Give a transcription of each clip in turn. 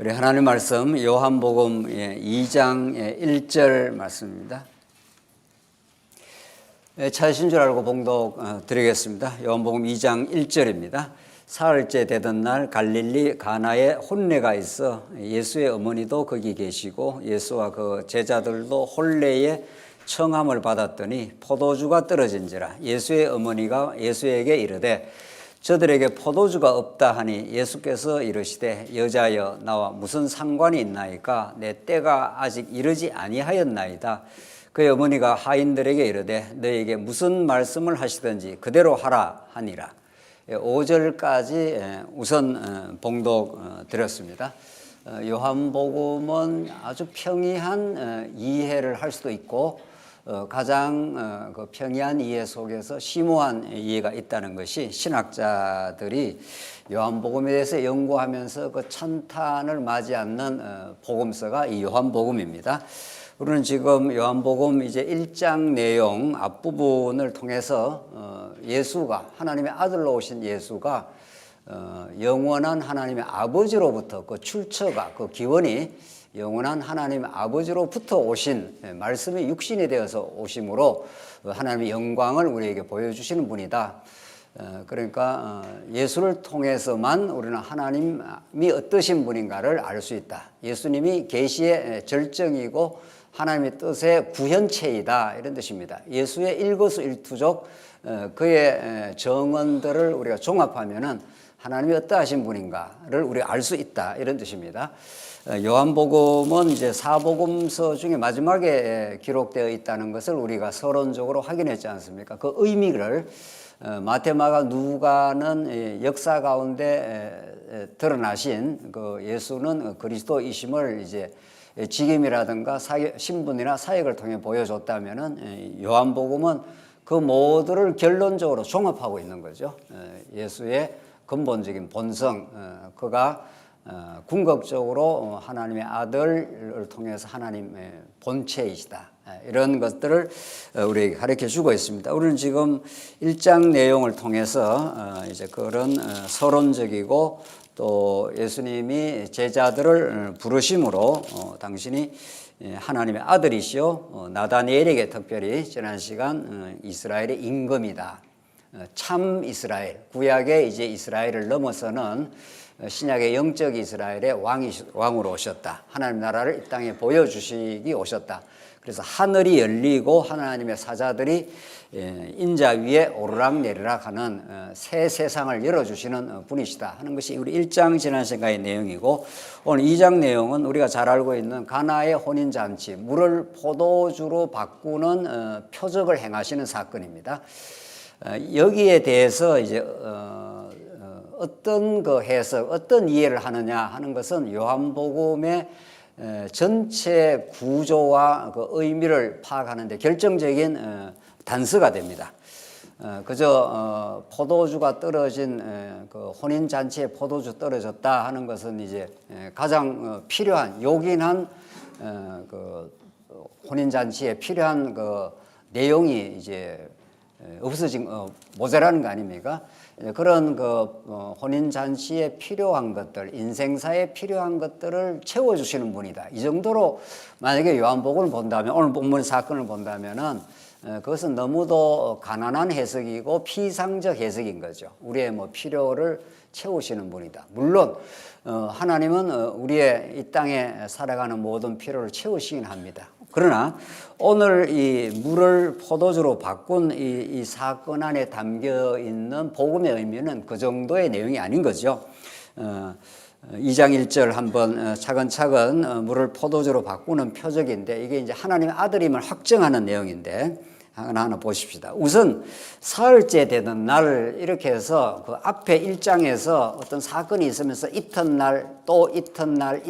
우리 하나님 말씀 요한복음 2장 1절 말씀입니다. 찾으신 줄 알고 봉독 드리겠습니다. 요한복음 2장 1절입니다. 사흘째 되던 날 갈릴리 가나에 혼례가 있어 예수의 어머니도 거기 계시고 예수와 그 제자들도 혼례에 청함을 받았더니 포도주가 떨어진지라 예수의 어머니가 예수에게 이르되 저들에게 포도주가 없다 하니 예수께서 이르시되 여자여 나와 무슨 상관이 있나이까 내 때가 아직 이르지 아니하였나이다. 그의 어머니가 하인들에게 이르되 너에게 무슨 말씀을 하시든지 그대로 하라 하니라. 5절까지 우선 봉독 드렸습니다. 요한복음은 아주 평이한 이해를 할 수도 있고 가장 그 평이한 이해 속에서 심오한 이해가 있다는 것이 신학자들이 요한복음에 대해서 연구하면서 그 찬탄을 맞이 않는 복음서가 이 요한복음입니다. 우리는 지금 요한복음 이제 1장 내용 앞부분을 통해서 예수가 하나님의 아들로 오신 예수가 영원한 하나님의 아버지로부터 그 출처가 그 기원이 영원한 하나님 아버지로부터 오신 말씀이 육신이 되어서 오심으로 하나님의 영광을 우리에게 보여주시는 분이다. 그러니까 예수를 통해서만 우리는 하나님이 어떠신 분인가를 알 수 있다. 예수님이 계시의 절정이고 하나님의 뜻의 구현체이다 이런 뜻입니다. 예수의 일거수일투족 그의 정언들을 우리가 종합하면은 하나님이 어떠하신 분인가를 우리가 알 수 있다 이런 뜻입니다. 요한복음은 이제 사복음서 중에 마지막에 기록되어 있다는 것을 우리가 서론적으로 확인했지 않습니까? 그 의미를 마태, 마가, 누가는 역사 가운데 드러나신 그 예수는 그리스도이심을 이제 직임이라든가 신분이나 사역을 통해 보여줬다면은 요한복음은 그 모두를 결론적으로 종합하고 있는 거죠. 예수의 근본적인 본성, 그가 궁극적으로 하나님의 아들을 통해서 하나님의 본체이시다. 이런 것들을 우리에게 가르쳐 주고 있습니다. 우리는 지금 1장 내용을 통해서 이제 그런 서론적이고 또 예수님이 제자들을 부르심으로 당신이 하나님의 아들이시오. 나다니엘에게 특별히 지난 시간 이스라엘의 임금이다. 참 이스라엘, 구약의 이제 이스라엘을 넘어서는 신약의 영적 이스라엘의 왕으로 오셨다. 하나님 나라를 이 땅에 보여주시기 오셨다. 그래서 하늘이 열리고 하나님의 사자들이 인자 위에 오르락내리락 하는 새 세상을 열어주시는 분이시다 하는 것이 우리 1장 지난 시간의 내용이고 오늘 2장 내용은 우리가 잘 알고 있는 가나의 혼인잔치, 물을 포도주로 바꾸는 표적을 행하시는 사건입니다. 여기에 대해서 이제 어떤 그 해석, 어떤 이해를 하느냐 하는 것은 요한복음의 전체 구조와 그 의미를 파악하는 데 결정적인 단서가 됩니다. 그저 포도주가 떨어진 그 혼인잔치에 포도주 떨어졌다 하는 것은 이제 가장 필요한 요긴한 그 혼인잔치에 필요한 그 내용이 이제 없어진 모자라는 거 아닙니까? 그런 그 혼인잔치에 필요한 것들, 인생사에 필요한 것들을 채워주시는 분이다. 이 정도로 만약에 요한복음을 본다면, 오늘 본문 사건을 본다면은 그것은 너무도 가난한 해석이고 피상적 해석인 거죠. 우리의 뭐 필요를 채우시는 분이다. 물론 하나님은 우리의 이 땅에 살아가는 모든 필요를 채우시긴 합니다. 그러나 오늘 이 물을 포도주로 바꾼 이 사건 안에 담겨 있는 복음의 의미는 그 정도의 내용이 아닌 거죠. 2장 1절 한번 차근차근 물을 포도주로 바꾸는 표적인데 이게 이제 하나님의 아들임을 확정하는 내용인데 하나하나 보십시다. 우선 사흘째 되는 날 이렇게 해서 그 앞에 1장에서 어떤 사건이 있으면서 이튿날 또 이튿날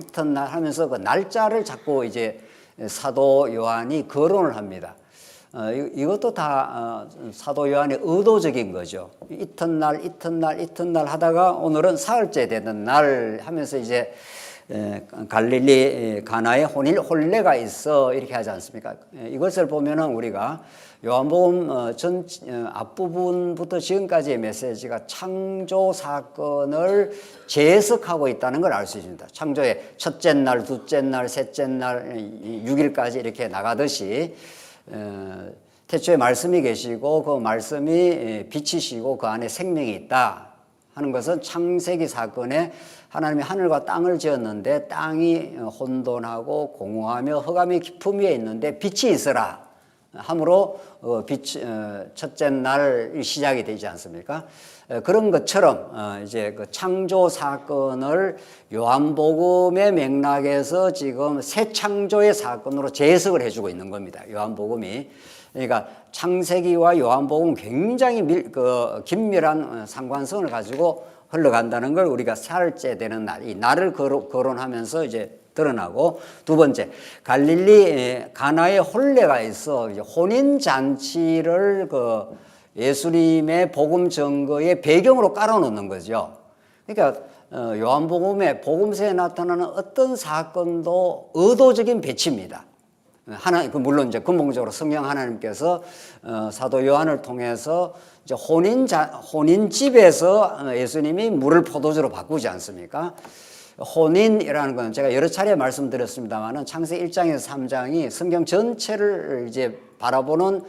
하면서 그 날짜를 자꾸 이제 사도 요한이 거론을 합니다. 이것도 다 사도 요한의 의도적인 거죠. 이튿날 하다가 오늘은 사흘째 되는 날 하면서 이제 갈릴리 가나에 혼례가 있어 이렇게 하지 않습니까? 이것을 보면은 우리가 요한복음 전 앞부분부터 지금까지의 메시지가 창조 사건을 재해석하고 있다는 걸 알 수 있습니다. 창조의 첫째 날, 둘째 날, 셋째 날, 6일까지 이렇게 나가듯이 태초에 말씀이 계시고 그 말씀이 빛이시고 그 안에 생명이 있다 하는 것은 창세기 사건에 하나님이 하늘과 땅을 지었는데 땅이 혼돈하고 공허하며 흑암이 깊음 위에 있는데 빛이 있으라 함으로 첫째 날 시작이 되지 않습니까? 그런 것처럼 이제 그 창조 사건을 요한복음의 맥락에서 지금 새 창조의 사건으로 재해석을 해주고 있는 겁니다. 요한복음이. 그러니까 창세기와 요한복음 굉장히 긴밀한 상관성을 가지고 흘러간다는 걸 우리가 사흘째 되는 날, 이 날을 거론하면서 이제 드러나고, 두 번째, 갈릴리 가나에 혼례가 있어 혼인 잔치를 예수님의 복음 증거의 배경으로 깔아놓는 거죠. 그러니까 요한복음의 복음서에 나타나는 어떤 사건도 의도적인 배치입니다. 물론 이제 근본적으로 성령 하나님께서 사도 요한을 통해서 이제 혼인집에서 예수님이 물을 포도주로 바꾸지 않습니까? 혼인이라는 건 제가 여러 차례 말씀드렸습니다만은 창세기 1장에서 3장이 성경 전체를 이제 바라보는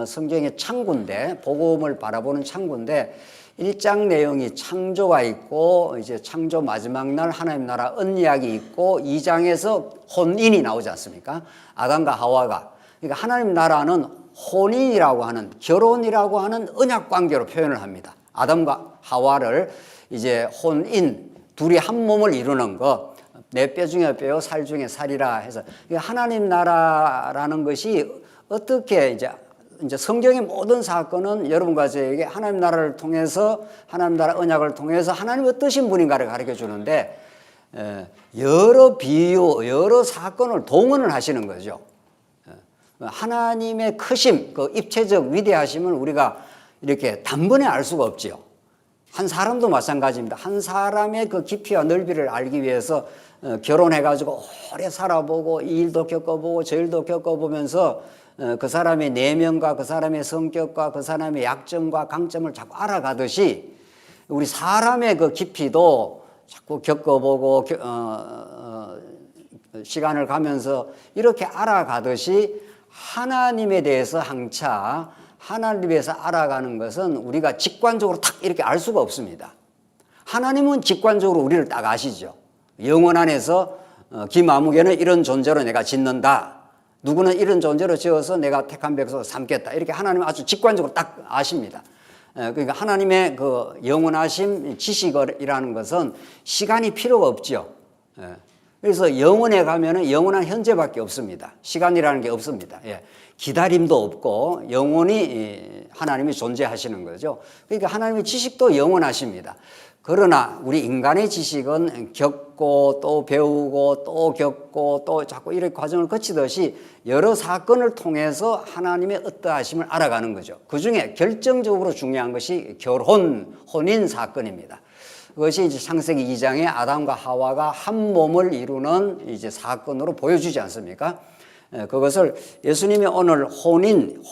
성경의 창구인데, 복음을 바라보는 창구인데, 1장 내용이 창조가 있고 이제 창조 마지막 날 하나님 나라 언약이 있고 2장에서 혼인이 나오지 않습니까? 아담과 하와가. 그러니까 하나님 나라는 혼인이라고 하는, 결혼이라고 하는 언약 관계로 표현을 합니다. 아담과 하와를 이제 혼인, 둘이 한 몸을 이루는 것, 내 뼈 중에 뼈요 살 중에 살이라 해서 하나님 나라라는 것이 어떻게 이제 성경의 모든 사건은 여러분과 저에게 하나님 나라를 통해서, 하나님 나라 언약을 통해서 하나님이 어떠신 분인가를 가르쳐 주는데, 여러 비유, 여러 사건을 동원을 하시는 거죠. 하나님의 크심, 그 입체적 위대하심을 우리가 이렇게 단번에 알 수가 없지요. 한 사람도 마찬가지입니다. 한 사람의 그 깊이와 넓이를 알기 위해서 결혼해가지고 오래 살아보고 이 일도 겪어보고 저 일도 겪어보면서 그 사람의 내면과 그 사람의 성격과 그 사람의 약점과 강점을 자꾸 알아가듯이 우리 사람의 그 깊이도 자꾸 겪어보고 시간을 가면서 이렇게 알아가듯이 하나님에 대해서 항차 하나님에 대해서 알아가는 것은 우리가 직관적으로 탁 이렇게 알 수가 없습니다. 하나님은 직관적으로 우리를 딱 아시죠. 영혼 안에서 김아무개는 이런 존재로 내가 짓는다. 누구는 이런 존재로 지어서 내가 택한 백성을 삼겠다. 이렇게 하나님은 아주 직관적으로 딱 아십니다. 그러니까 하나님의 그 영원하심 지식이라는 것은 시간이 필요가 없죠. 그래서 영원에 가면은 영원한 현재밖에 없습니다. 시간이라는 게 없습니다. 기다림도 없고 영원히 하나님이 존재하시는 거죠. 그러니까 하나님의 지식도 영원하십니다. 그러나 우리 인간의 지식은 겪고 또 배우고 또 겪고 또 자꾸 이렇게 과정을 거치듯이 여러 사건을 통해서 하나님의 어떠하심을 알아가는 거죠. 그중에 결정적으로 중요한 것이 혼인 사건입니다. 그것이 이제 창세기 2장에 아담과 하와가 한 몸을 이루는 이제 사건으로 보여주지 않습니까? 그것을 예수님이 오늘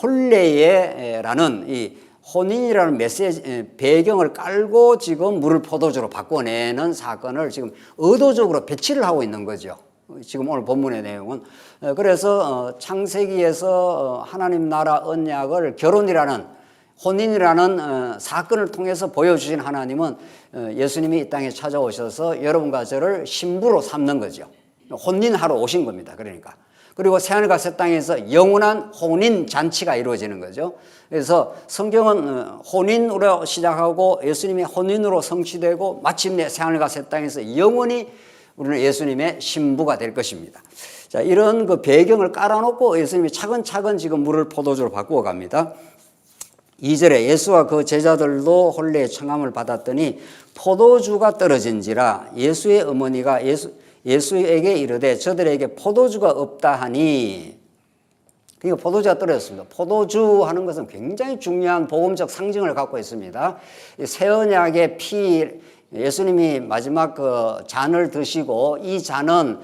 혼례라는 이 혼인이라는 메시지 배경을 깔고 지금 물을 포도주로 바꿔내는 사건을 지금 의도적으로 배치를 하고 있는 거죠. 지금 오늘 본문의 내용은. 그래서 창세기에서 하나님 나라 언약을 혼인이라는 사건을 통해서 보여주신 하나님은 예수님이 이 땅에 찾아오셔서 여러분과 저를 신부로 삼는 거죠. 혼인하러 오신 겁니다. 그러니까. 그리고 새하늘과 새 땅에서 영원한 혼인 잔치가 이루어지는 거죠. 그래서 성경은 혼인으로 시작하고 예수님이 혼인으로 성취되고 마침내 새하늘과 새 땅에서 영원히 우리는 예수님의 신부가 될 것입니다. 자, 이런 그 배경을 깔아놓고 예수님이 차근차근 지금 물을 포도주로 바꾸어 갑니다. 2절에 예수와 그 제자들도 혼례의 청함을 받았더니 포도주가 떨어진지라 예수의 어머니가 예수에게 이르되 저들에게 포도주가 없다 하니, 그러니까 포도주가 떨어졌습니다. 포도주 하는 것은 굉장히 중요한 복음적 상징을 갖고 있습니다. 새 언약의 피, 예수님이 마지막 그 잔을 드시고 이 잔은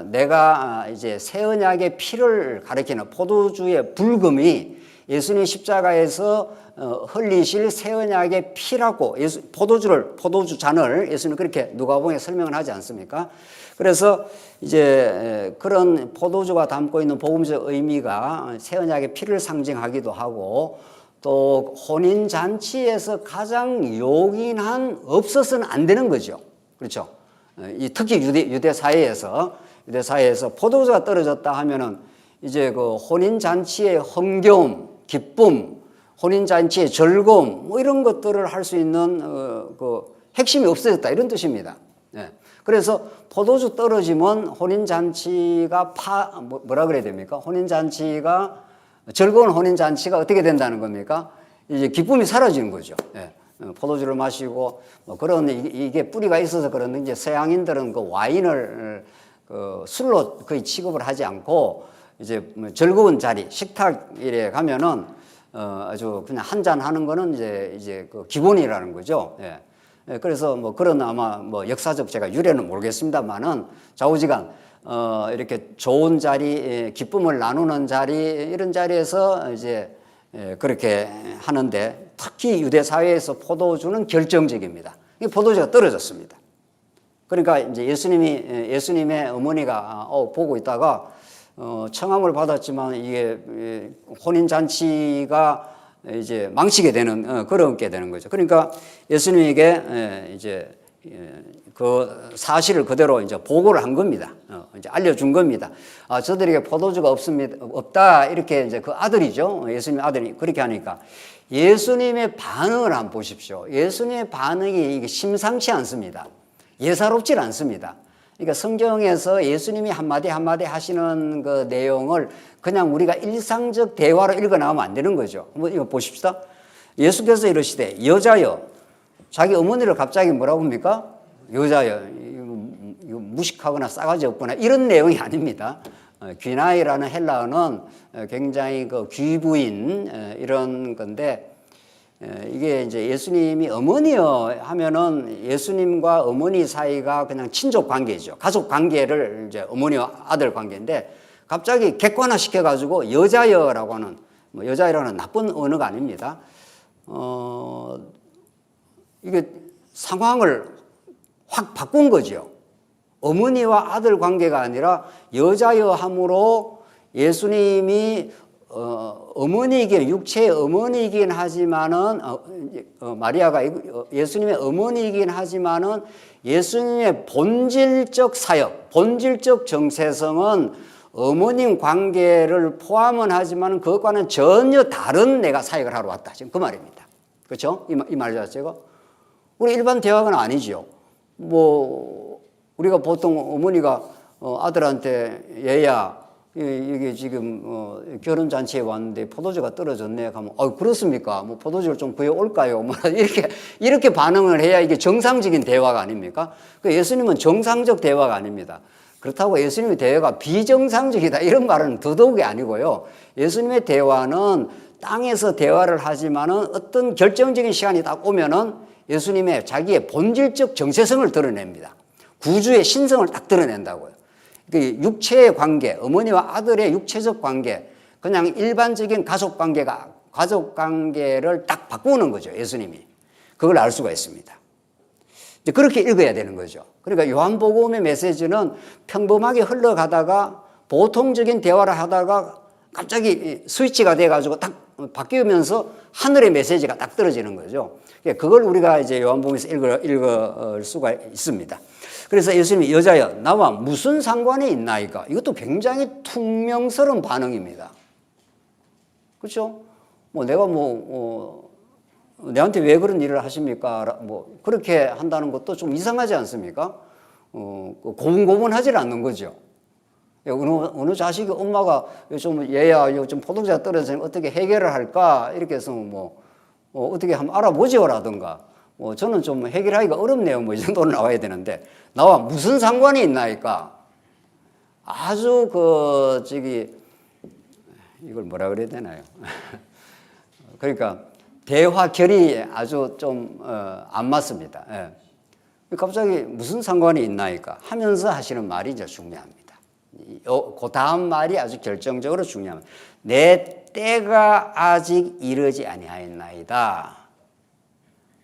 내가 이제 새 언약의 피를 가리키는 포도주의 붉음이 예수님 십자가에서 흘리실 새 언약의 피라고 포도주 잔을 예수님 그렇게 누가복음에 설명을 하지 않습니까? 그래서 이제 그런 포도주가 담고 있는 복음적 의미가 새 언약의 피를 상징하기도 하고 또 혼인 잔치에서 가장 요긴한 없어서는 안 되는 거죠. 그렇죠? 특히 유대 사회에서 포도주가 떨어졌다 하면은 이제 그 혼인 잔치의 흥겨움, 기쁨, 혼인 잔치의 즐거움 뭐 이런 것들을 할 수 있는 그 핵심이 없어졌다 이런 뜻입니다. 네. 그래서 포도주 떨어지면 혼인 잔치가 뭐라 그래야 됩니까? 혼인 잔치가 즐거운 혼인 잔치가 어떻게 된다는 겁니까? 이제 기쁨이 사라지는 거죠. 네. 포도주를 마시고 뭐 그런 이게 뿌리가 있어서 그러는지 서양인들은 그 와인을 그 술로 거의 취급을 하지 않고 이제 즐거운 자리 식탁에 가면은 아주 그냥 한잔 하는 거는 이제 그 기본이라는 거죠. 예. 그래서 뭐 그런 아마 뭐 역사적 제가 유래는 모르겠습니다만은 좌우지간 이렇게 좋은 자리, 기쁨을 나누는 자리 이런 자리에서 이제 그렇게 하는데 특히 유대 사회에서 포도주는 결정적입니다. 포도주가 떨어졌습니다. 그러니까 이제 예수님의 어머니가 보고 있다가 청함을 받았지만 이게 혼인 잔치가 이제 망치게 되는 그렇게 되는 거죠. 그러니까 예수님에게 이제 그 사실을 그대로 이제 보고를 한 겁니다. 이제 알려준 겁니다. 저들에게 포도주가 없다 이렇게 이제 그 아들이죠. 예수님 아들이 그렇게 하니까 예수님의 반응을 한번 보십시오. 예수님의 반응이 이게 심상치 않습니다. 예사롭질 않습니다. 그러니까 성경에서 예수님이 한마디 하시는 그 내용을 그냥 우리가 일상적 대화로 읽어 나오면 안 되는 거죠. 한번 이거 보십시다. 예수께서 이러시되 여자여, 자기 어머니를 갑자기 뭐라고 합니까? 여자여, 이거 무식하거나 싸가지 없거나 이런 내용이 아닙니다. 귀나이라는 헬라어는 굉장히 그 귀부인 이런 건데 이게 이제 예수님이 어머니여 하면은 예수님과 어머니 사이가 그냥 친족 관계죠. 가족 관계를 이제 어머니와 아들 관계인데 갑자기 객관화 시켜가지고 여자여라고 하는 뭐 여자여라는 나쁜 언어가 아닙니다. 이게 상황을 확 바꾼 거죠. 어머니와 아들 관계가 아니라 여자여 함으로 예수님이 어머니이긴 육체의 어머니이긴 하지만은 마리아가 예수님의 어머니이긴 하지만은 예수님의 본질적 사역, 본질적 정체성은 어머님 관계를 포함은 하지만 그것과는 전혀 다른 내가 사역을 하러 왔다. 지금 그 말입니다. 그렇죠? 이 말 자체가 우리 일반 대화가 아니죠. 뭐 우리가 보통 어머니가 아들한테 얘야 이게 지금 결혼 잔치에 왔는데 포도주가 떨어졌네 하면 그렇습니까? 뭐 포도주를 좀 구해 올까요? 뭐 이렇게 반응을 해야 이게 정상적인 대화가 아닙니까? 예수님은 정상적 대화가 아닙니다. 그렇다고 예수님의 대화가 비정상적이다 이런 말은 더더욱이 아니고요. 예수님의 대화는 땅에서 대화를 하지만은 어떤 결정적인 시간이 딱 오면은 예수님의 자기의 본질적 정체성을 드러냅니다. 구주의 신성을 딱 드러낸다고요. 육체의 관계, 어머니와 아들의 육체적 관계, 그냥 일반적인 가족 관계를 딱 바꾸는 거죠, 예수님이. 그걸 알 수가 있습니다. 이제 그렇게 읽어야 되는 거죠. 그러니까 요한복음의 메시지는 평범하게 흘러가다가 보통적인 대화를 하다가 갑자기 스위치가 돼가지고 딱 바뀌면서 하늘의 메시지가 딱 떨어지는 거죠. 그걸 우리가 이제 요한복음에서 읽을 수가 있습니다. 그래서 예수님이 여자여 나와 무슨 상관이 있나이까? 이것도 굉장히 퉁명스러운 반응입니다. 그렇죠? 뭐 내가 내한테 왜 그런 일을 하십니까? 뭐 그렇게 한다는 것도 좀 이상하지 않습니까? 고분고분하지 않는 거죠. 어느 자식이 엄마가 좀 얘야 요즘 포도주가 떨어지면 어떻게 해결을 할까? 이렇게 해서 어떻게 한번 알아보지요라든가. 저는 좀 해결하기가 어렵네요. 뭐 이 정도는 나와야 되는데 나와 무슨 상관이 있나이까? 아주 이걸 뭐라 그래야 되나요? 그러니까 대화 결이 아주 좀 안 맞습니다. 예. 갑자기 무슨 상관이 있나이까 하면서 하시는 말이 이제 중요합니다. 그 다음 말이 아주 결정적으로 중요합니다. 내 때가 아직 이르지 아니하였나이다.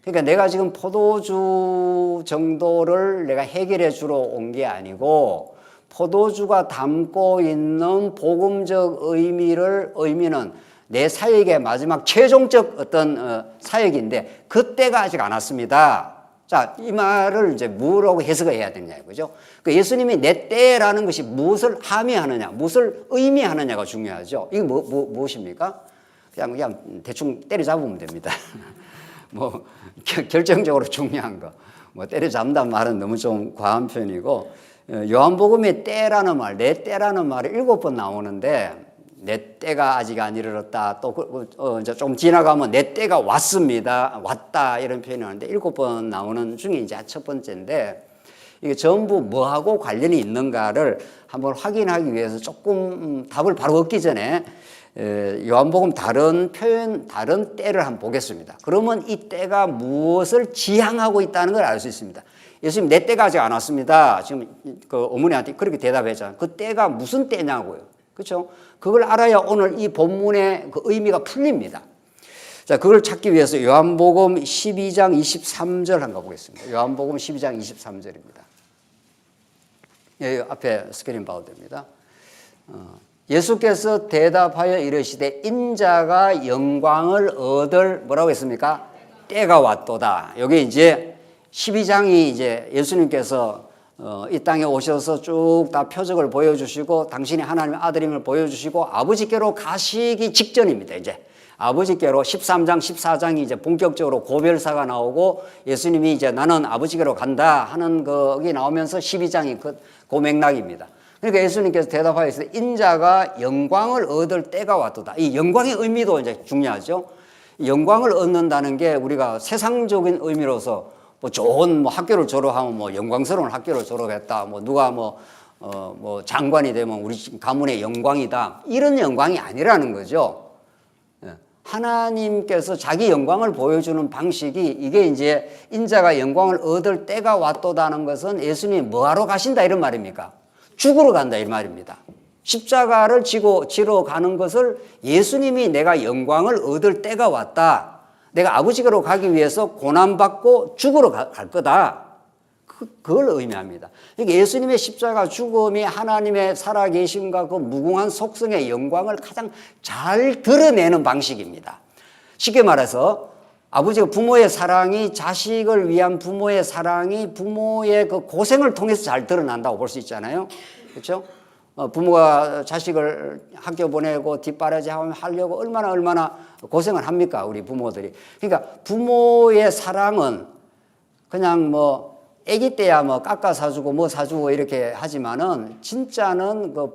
그러니까 내가 지금 포도주 정도를 내가 해결해 주러 온 게 아니고 포도주가 담고 있는 복음적 의미는 내 사역의 마지막 최종적 어떤 사역인데 그때가 아직 안 왔습니다. 자, 이 말을 이제 뭐라고 해석을 해야 되느냐 이거죠. 그 예수님이 내 때라는 것이 무엇을 함의하느냐, 무엇을 의미하느냐가 중요하죠. 이게 무엇입니까? 그냥 대충 때려잡으면 됩니다. 뭐 결정적으로 중요한 거. 뭐 때려잡는다는 말은 너무 좀 과한 편이고 요한복음에 때라는 말, 내 때라는 말이 7번 나오는데 내 때가 아직 안 이르렀다. 또 이제 좀 지나가면 내 때가 왔습니다. 왔다 이런 표현이 나오는데 7번 나오는 중에 이제 첫 번째인데 이게 전부 뭐하고 관련이 있는가를 한번 확인하기 위해서 조금 답을 바로 얻기 전에 요한복음 다른 표현, 다른 때를 한번 보겠습니다. 그러면 이 때가 무엇을 지향하고 있다는 걸 알 수 있습니다. 예수님 내 때가 아직 안 왔습니다. 지금 그 어머니한테 그렇게 대답했잖아요. 그 때가 무슨 때냐고요. 그렇죠? 그걸 알아야 오늘 이 본문의 그 의미가 풀립니다. 자, 그걸 찾기 위해서 요한복음 12장 23절 한번 보겠습니다. 요한복음 12장 23절입니다. 여기 앞에 스크린 봐도 됩니다. 예수께서 대답하여 이르시되 인자가 영광을 얻을 뭐라고 했습니까? 때가 왔도다. 여기 이제 12장이 이제 예수님께서 이 땅에 오셔서 쭉 다 표적을 보여주시고 당신이 하나님의 아들임을 보여주시고 아버지께로 가시기 직전입니다. 이제 아버지께로 13장, 14장이 이제 본격적으로 고별사가 나오고 예수님이 이제 나는 아버지께로 간다 하는 거기 나오면서 12장이 그 맥락입니다. 그러니까 예수님께서 대답하였을 때 인자가 영광을 얻을 때가 왔도다. 이 영광의 의미도 이제 중요하죠. 영광을 얻는다는 게 우리가 세상적인 의미로서 뭐 좋은 뭐 학교를 졸업하면 뭐 영광스러운 학교를 졸업했다. 뭐 누가 뭐 장관이 되면 우리 가문의 영광이다. 이런 영광이 아니라는 거죠. 하나님께서 자기 영광을 보여주는 방식이 이게 이제 인자가 영광을 얻을 때가 왔도다는 것은 예수님이 뭐하러 가신다 이런 말입니까? 죽으러 간다 이 말입니다. 십자가를 지러 가는 것을 예수님이 내가 영광을 얻을 때가 왔다. 내가 아버지께로 가기 위해서 고난받고 죽으러 갈 거다. 그걸 의미합니다. 그러니까 예수님의 십자가 죽음이 하나님의 살아계심과 그 무궁한 속성의 영광을 가장 잘 드러내는 방식입니다. 쉽게 말해서 아버지가 부모의 사랑이 자식을 위한 부모의 사랑이 부모의 그 고생을 통해서 잘 드러난다고 볼 수 있잖아요. 그렇죠? 부모가 자식을 학교 보내고 뒷바라지 하려고 얼마나 고생을 합니까? 우리 부모들이. 그러니까 부모의 사랑은 그냥 뭐 아기 때야 뭐 깎아 사주고 뭐 사주고 이렇게 하지만은 진짜는 그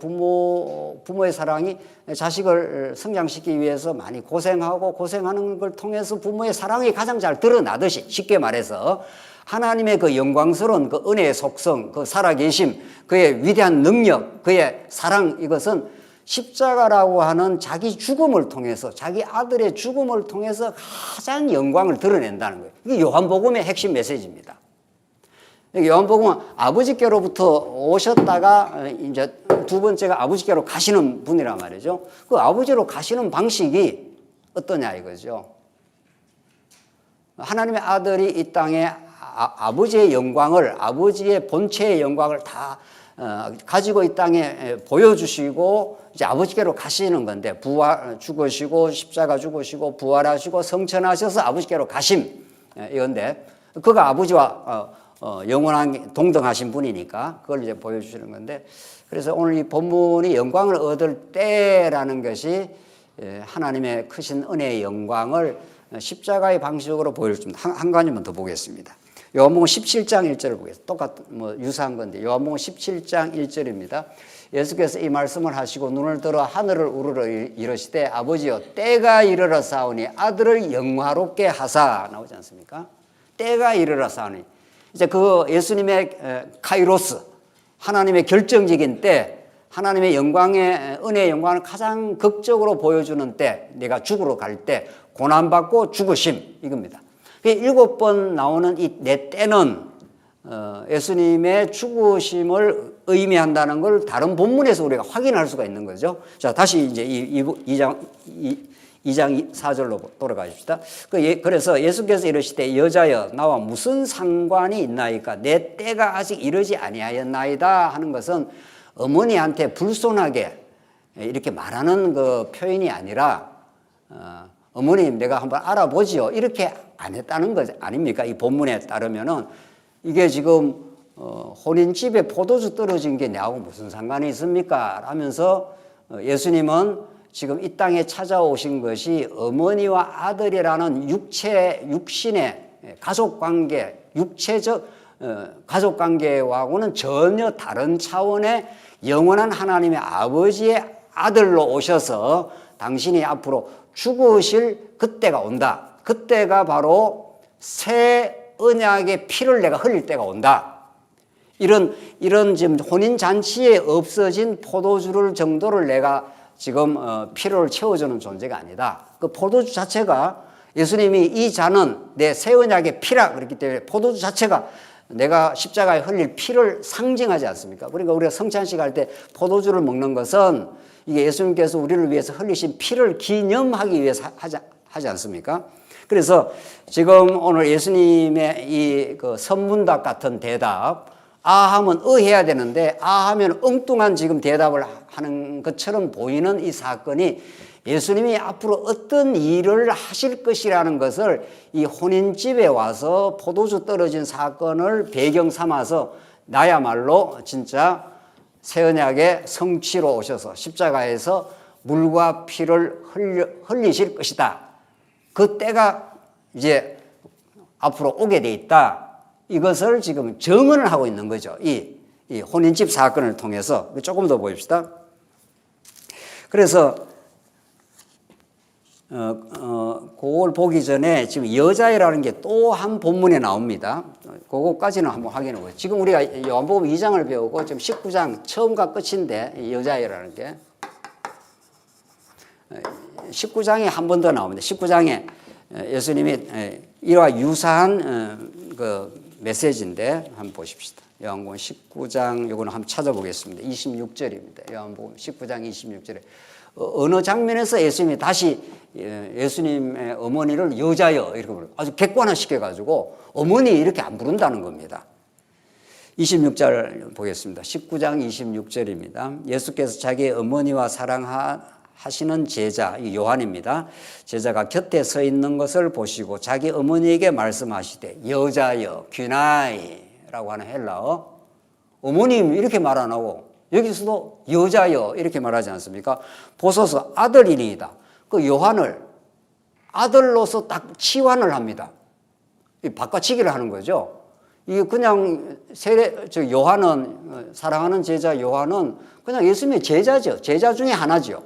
부모의 사랑이 자식을 성장시키기 위해서 많이 고생하고 고생하는 걸 통해서 부모의 사랑이 가장 잘 드러나듯이 쉽게 말해서 하나님의 그 영광스러운 그 은혜의 속성, 그 살아계심, 그의 위대한 능력, 그의 사랑 이것은 십자가라고 하는 자기 죽음을 통해서 자기 아들의 죽음을 통해서 가장 영광을 드러낸다는 거예요. 이게 요한복음의 핵심 메시지입니다. 요한복음은 아버지께로부터 오셨다가 이제 두 번째가 아버지께로 가시는 분이란 말이죠. 그 아버지로 가시는 방식이 어떠냐 이거죠. 하나님의 아들이 이 땅에 아버지의 영광을, 아버지의 본체의 영광을 다 가지고 이 땅에 보여주시고 이제 아버지께로 가시는 건데 죽으시고 십자가 죽으시고 부활하시고 성천하셔서 아버지께로 가심 이건데 그가 아버지와 영원한 동등하신 분이니까 그걸 이제 보여주시는 건데 그래서 오늘 이 본문이 영광을 얻을 때라는 것이 하나님의 크신 은혜의 영광을 십자가의 방식으로 보여줍니다. 한 가지만 더 보겠습니다. 요한복음 17장 1절을 보겠습니다. 똑같은 뭐 유사한 건데 요한복음 17장 1절입니다. 예수께서 이 말씀을 하시고 눈을 들어 하늘을 우러러 이르시되 아버지여 때가 이르러 사오니 아들을 영화롭게 하사 나오지 않습니까? 때가 이르러 사오니 이제 그 예수님의 카이로스 하나님의 결정적인 때 하나님의 영광의 은혜의 영광을 가장 극적으로 보여주는 때 내가 죽으러 갈 때 고난받고 죽으심 이겁니다. 7번 나오는 이 내 때는 예수님의 죽으심을 의미한다는 걸 다른 본문에서 우리가 확인할 수가 있는 거죠. 자, 다시 이제 2장 4절로 돌아가십시다. 그래서 예수께서 이르시되 여자여 나와 무슨 상관이 있나이까 내 때가 아직 이르지 아니하였나이다 하는 것은 어머니한테 불손하게 이렇게 말하는 그 표현이 아니라 어머님 내가 한번 알아보지요 이렇게 안 했다는 거 아닙니까? 이 본문에 따르면은 이게 지금 혼인집에 포도주 떨어진 게 나하고 무슨 상관이 있습니까? 하면서 예수님은 지금 이 땅에 찾아오신 것이 어머니와 아들이라는 육신의 가족관계, 육체적 가족관계와는 전혀 다른 차원의 영원한 하나님의 아버지의 아들로 오셔서 당신이 앞으로 죽으실 그때가 온다. 그때가 바로 새 언약의 피를 내가 흘릴 때가 온다. 이런 지금 혼인잔치에 없어진 포도주를 정도를 내가 지금 피로를 채워주는 존재가 아니다. 그 포도주 자체가 예수님이 이 잔은 내 새 언약의 피라 그랬기 때문에 포도주 자체가 내가 십자가에 흘릴 피를 상징하지 않습니까? 그러니까 우리가 성찬식 할 때 포도주를 먹는 것은 이게 예수님께서 우리를 위해서 흘리신 피를 기념하기 위해서 하지 않습니까? 그래서 지금 오늘 예수님의 이 그 선문답 같은 대답, 아 하면 해야 되는데 아 하면 엉뚱한 지금 대답을 하는 것처럼 보이는 이 사건이 예수님이 앞으로 어떤 일을 하실 것이라는 것을 이 혼인집에 와서 포도주 떨어진 사건을 배경 삼아서 나야말로 진짜 새 언약의 성취로 오셔서 십자가에서 물과 피를 흘리실 것이다. 그 때가 이제 앞으로 오게 돼 있다. 이것을 지금 증언을 하고 있는 거죠. 이 혼인집 사건을 통해서 조금 더 보입시다. 그래서 그걸 보기 전에 지금 여자애라는 게 또 한 본문에 나옵니다. 그거까지는 한번 확인해 보세요. 지금 우리가 요한복음 2장을 배우고 지금 19장 처음과 끝인데 여자애라는 게 19장에 한 번 더 나옵니다. 19장에 예수님이 이와 유사한 그 메시지인데 한번 보십시다. 요한복음 19장 요거는 한번 찾아보겠습니다. 26절입니다. 요한복음 19장 26절에 어느 장면에서 예수님이 다시 예수님의 어머니를 여자여 이렇게 부르고 아주 객관화시켜가지고 어머니 이렇게 안 부른다는 겁니다. 26절 보겠습니다. 19장 26절입니다. 예수께서 자기의 어머니와 사랑하시는 제자 요한입니다. 제자가 곁에 서 있는 것을 보시고 자기 어머니에게 말씀하시되 여자여 귀나이라고 하는 헬라어 어머님 이렇게 말 안 하고 여기서도 여자여 이렇게 말하지 않습니까? 보소서 아들이니이다. 그 요한을 아들로서 딱 치환을 합니다. 바꿔치기를 하는 거죠. 이게 그냥 요한은 사랑하는 제자 요한은 그냥 예수님의 제자죠. 제자 중에 하나죠.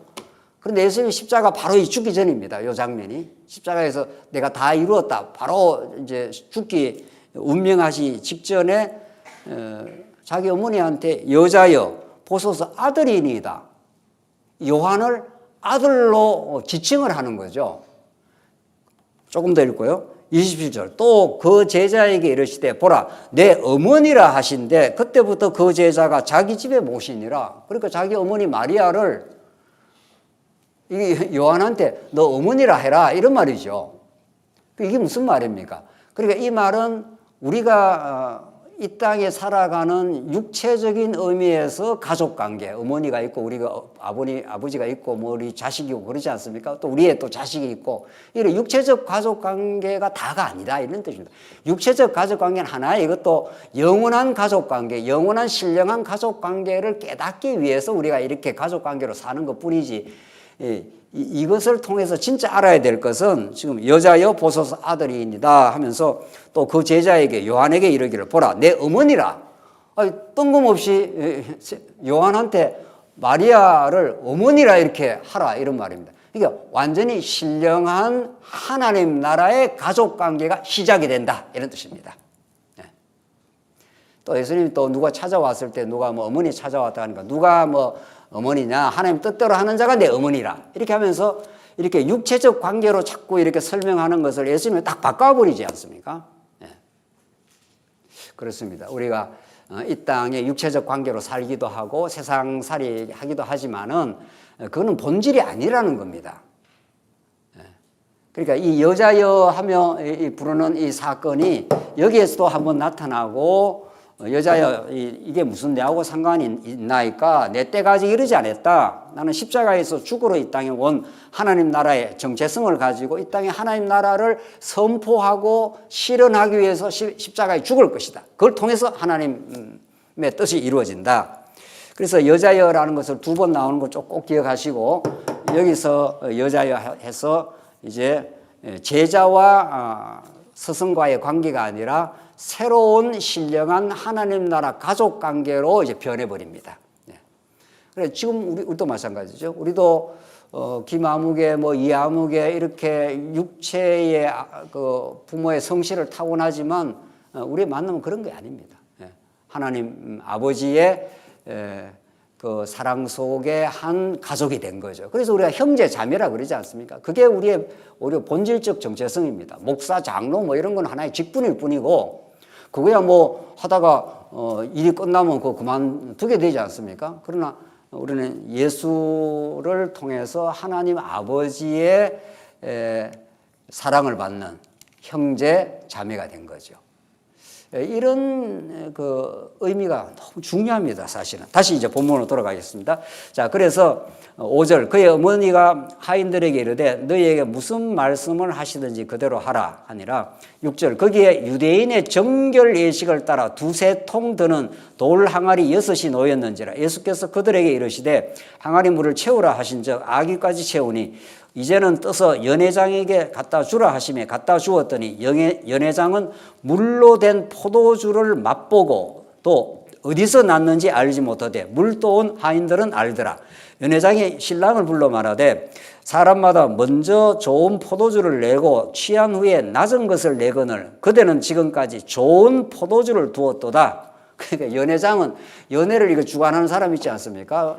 그런데 예수님이 십자가 바로 죽기 전입니다. 이 장면이 십자가에서 내가 다 이루었다. 바로 이제 죽기 운명하시 직전에 자기 어머니한테 여자여 보소서 아들이니이다. 요한을 아들로 지칭을 하는 거죠. 조금 더 읽고요. 27절 또 그 제자에게 이르시되 보라 내 어머니라 하신데 그때부터 그 제자가 자기 집에 모시니라. 그러니까 자기 어머니 마리아를 요한한테 너 어머니라 해라 이런 말이죠. 이게 무슨 말입니까? 그러니까 이 말은 우리가 이 땅에 살아가는 육체적인 의미에서 가족관계, 어머니가 있고 우리가 아버지가 있고 뭐 우리 자식이고 그러지 않습니까? 또 우리의 또 자식이 있고 이런 육체적 가족관계가 다가 아니다 이런 뜻입니다. 육체적 가족관계는 하나의 이것도 영원한 가족관계, 영원한 신령한 가족관계를 깨닫기 위해서 우리가 이렇게 가족관계로 사는 것뿐이지 이것을 통해서 진짜 알아야 될 것은 지금 여자여 보소서 아들이니이다 하면서 또 그 제자에게 요한에게 이르기를 보라 내 어머니라. 뜬금없이 요한한테 마리아를 어머니라 이렇게 하라 이런 말입니다. 그러니까 완전히 신령한 하나님 나라의 가족관계가 시작이 된다 이런 뜻입니다. 또 예수님이 또 누가 찾아왔을 때 누가 뭐 어머니 찾아왔다 하니까 누가 뭐 어머니냐 하나님 뜻대로 하는 자가 내 어머니라 이렇게 하면서 이렇게 육체적 관계로 자꾸 이렇게 설명하는 것을 예수님이 딱 바꿔버리지 않습니까? 그렇습니다. 우리가 이 땅에 육체적 관계로 살기도 하고 세상살이 하기도 하지만은 그거는 본질이 아니라는 겁니다. 그러니까 이 여자여 하며 부르는 이 사건이 여기에서도 한번 나타나고, 여자여 이게 무슨 내하고 상관이 있나이까? 내 때가 아직 이르지 않았다. 나는 십자가에서 죽으러 이 땅에 온 하나님 나라의 정체성을 가지고 이 땅에 하나님 나라를 선포하고 실현하기 위해서 십자가에 죽을 것이다. 그걸 통해서 하나님의 뜻이 이루어진다. 그래서 여자여라는 것을 2번 나오는 거 꼭 기억하시고, 여기서 여자여 해서 이제 제자와 스승과의 관계가 아니라 새로운 신령한 하나님 나라 가족 관계로 이제 변해버립니다. 그래 지금 우리도 마찬가지죠. 우리도 김아무개 뭐 이아무개 이렇게 육체의 그 부모의 성실을 타고나지만 우리의 만남은 그런 게 아닙니다. 하나님 아버지의 그 사랑 속에 한 가족이 된 거죠. 그래서 우리가 형제 자매라 그러지 않습니까? 그게 우리의 본질적 정체성입니다. 목사, 장로 뭐 이런 건 하나의 직분일 뿐이고, 그거야 뭐 하다가 일이 끝나면 그거 그만두게 되지 않습니까? 그러나 우리는 예수를 통해서 하나님 아버지의 사랑을 받는 형제 자매가 된 거죠. 이런 그 의미가 너무 중요합니다, 사실은. 다시 이제 본문으로 돌아가겠습니다. 자, 그래서 5절, 그의 어머니가 하인들에게 이르되 너희에게 무슨 말씀을 하시든지 그대로 하라 하니라. 6절, 거기에 유대인의 정결 예식을 따라 2-3통 드는 돌 항아리 6이 놓였는지라. 예수께서 그들에게 이르시되 항아리 물을 채우라 하신즉 아기까지 채우니 이제는 떠서 연회장에게 갖다 주라 하시매 갖다 주었더니 연회장은 물로 된 포도주를 맛보고 또 어디서 났는지 알지 못하되 물 떠온 하인들은 알더라. 연회장이 신랑을 불러 말하되 사람마다 먼저 좋은 포도주를 내고 취한 후에 낮은 것을 내거늘 그대는 지금까지 좋은 포도주를 두었도다. 그러니까 연회장은 연애를 이거 주관하는 사람 있지 않습니까?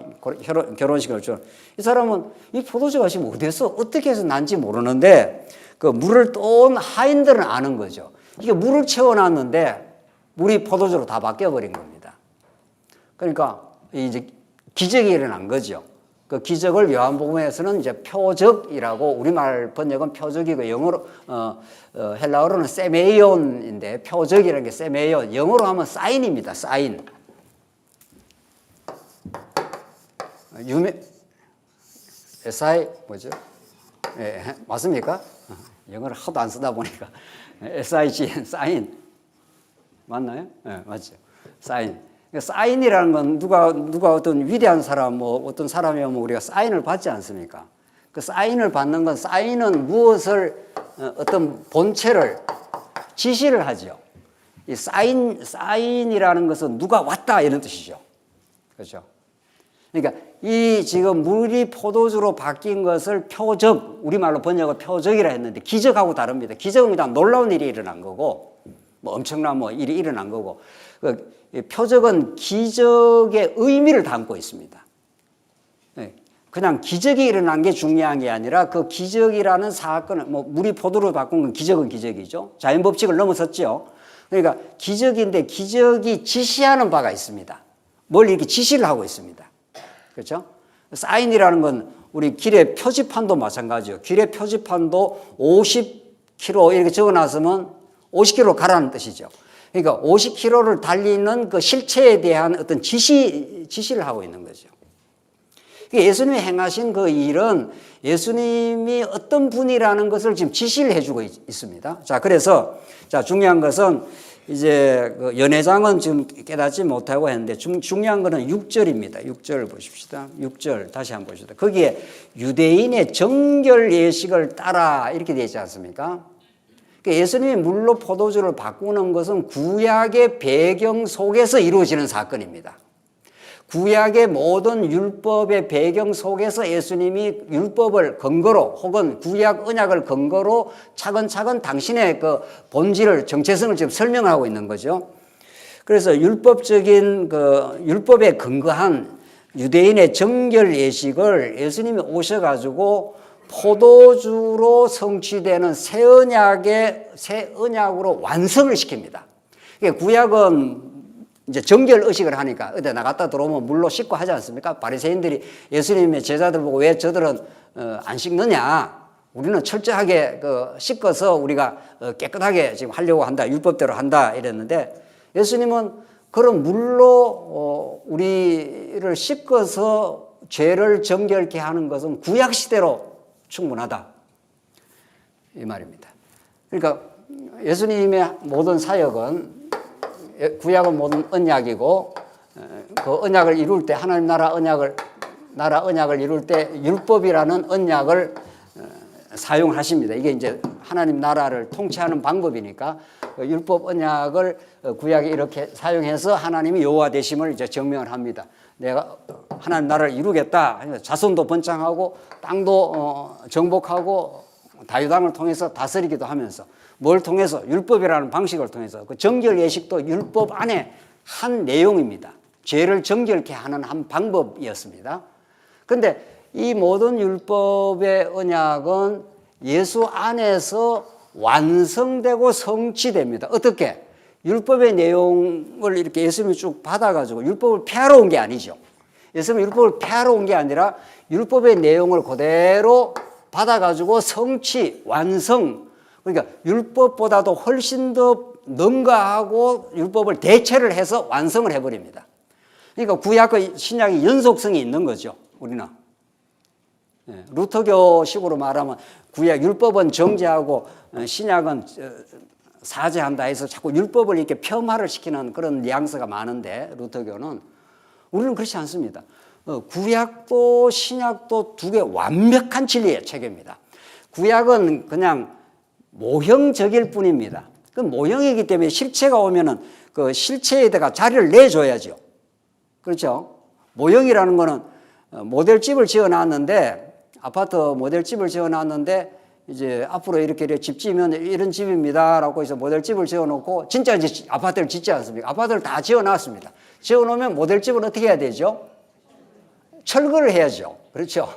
결혼식을 주. 이 사람은 이 포도주가 지금 어디서 어떻게 해서 난지 모르는데 그 물을 떠온 하인들은 아는 거죠. 이게 물을 채워놨는데 물이 포도주로 다 바뀌어버린 겁니다. 그러니까 이제 기적이 일어난 거죠. 그 기적을 요한복음에서는 이제 표적이라고, 우리말 번역은 표적이고 영어로 헬라어로는 세메이온인데 표적이라는 게 세메이온, 영어로 하면 사인입니다. 사인. SI 뭐죠? 예, 맞습니까? 영어를 하도 안 쓰다 보니까 SIGN 사인 맞나요? 예, 맞죠. 사인. 사인이라는 건 누가 어떤 위대한 사람, 뭐 어떤 사람이 오면 우리가 사인을 받지 않습니까? 그 사인을 받는 건, 사인은 무엇을 어떤 본체를 지시를 하죠. 이 사인이라는 것은 누가 왔다 이런 뜻이죠. 그렇죠? 그러니까 이 지금 물이 포도주로 바뀐 것을 표적, 우리말로 번역을 표적이라 했는데 기적하고 다릅니다. 기적은 그냥 놀라운 일이 일어난 거고, 뭐 엄청난 뭐 일이 일어난 거고, 그 표적은 기적의 의미를 담고 있습니다. 그냥 기적이 일어난 게 중요한 게 아니라 그 기적이라는 사건을, 뭐 물이 포도로 바꾼 건 기적은 기적이죠. 자연 법칙을 넘어섰죠. 그러니까 기적인데 기적이 지시하는 바가 있습니다. 뭘 이렇게 지시를 하고 있습니다. 그렇죠? 사인이라는 건 우리 길의 표지판도 마찬가지예요. 길의 표지판도 50km 이렇게 적어놨으면 50km 가라는 뜻이죠. 그러니까 50km를 달리는 그 실체에 대한 어떤 지시를 하고 있는 거죠. 예수님이 행하신 그 일은 예수님이 어떤 분이라는 것을 지금 지시를 해주고 있습니다. 자, 그래서 중요한 것은 이제 그 연회장은 지금 깨닫지 못하고 했는데 중요한 것은 6절입니다. 6절 보십시다. 6절 다시 한번 보십시다. 거기에 유대인의 정결 예식을 따라 이렇게 되어 있지 않습니까? 예수님이 물로 포도주를 바꾸는 것은 구약의 배경 속에서 이루어지는 사건입니다. 구약의 모든 율법의 배경 속에서 예수님이 율법을 근거로 혹은 구약 언약을 근거로 차근차근 당신의 그 본질을, 정체성을 지금 설명하고 있는 거죠. 그래서 율법적인 그 율법에 근거한 유대인의 정결 예식을 예수님이 오셔가지고 포도주로 성취되는 새 언약으로 완성을 시킵니다. 그러니까 구약은 이제 정결 의식을 하니까 어디 나갔다 들어오면 물로 씻고 하지 않습니까? 바리새인들이 예수님의 제자들 보고 왜 저들은 안 씻느냐? 우리는 철저하게 씻어서 우리가 깨끗하게 지금 하려고 한다. 율법대로 한다. 이랬는데 예수님은 그런 물로 우리를 씻어서 죄를 정결케 하는 것은 구약 시대로 충분하다. 이 말입니다. 그러니까 예수님의 모든 사역은 구약은 모든 언약이고 그 언약을 이룰 때 하나님 나라 언약을 이룰 때 율법이라는 언약을 사용하십니다. 이게 이제 하나님 나라를 통치하는 방법이니까 율법 언약을 구약에 이렇게 사용해서 하나님이 여호와 되심을 이제 증명을 합니다. 내가 하나님 나라를 이루겠다. 자손도 번창하고 땅도 정복하고 다윗 왕을 통해서 다스리기도 하면서 뭘 통해서 율법이라는 방식을 통해서 그 정결 예식도 율법 안에 한 내용입니다. 죄를 정결케 하는 한 방법이었습니다. 그런데 이 모든 율법의 언약은 예수 안에서 완성되고 성취됩니다. 어떻게? 율법의 내용을 이렇게 예수님이 쭉 받아가지고 율법을 폐하러 온 게 아니죠. 예수님은 율법을 폐하러 온 게 아니라 율법의 내용을 그대로 받아가지고 성취, 완성, 그러니까 율법보다도 훨씬 더 능가하고 율법을 대체를 해서 완성을 해버립니다. 그러니까 구약과 신약이 연속성이 있는 거죠. 우리는 루터교식으로 말하면 구약 율법은 정죄하고 신약은 사죄한다 해서 자꾸 율법을 이렇게 폄하를 시키는 그런 뉘앙스가 많은데 루터교는 우리는 그렇지 않습니다. 구약도 신약도 두 개 완벽한 진리의 체계입니다. 구약은 그냥 모형적일 뿐입니다. 그 모형이기 때문에 실체가 오면은 그 실체에다가 자리를 내줘야죠. 그렇죠? 모형이라는 거는 모델집을 지어놨는데 아파트 모델집을 지어놨는데 이제 앞으로 이렇게 집 지으면 이런 집입니다라고 해서 모델집을 지어놓고 진짜 이제 아파트를 짓지 않습니까? 아파트를 다 지어놨습니다. 지어놓으면 모델집은 어떻게 해야 되죠? 철거를 해야죠. 그렇죠?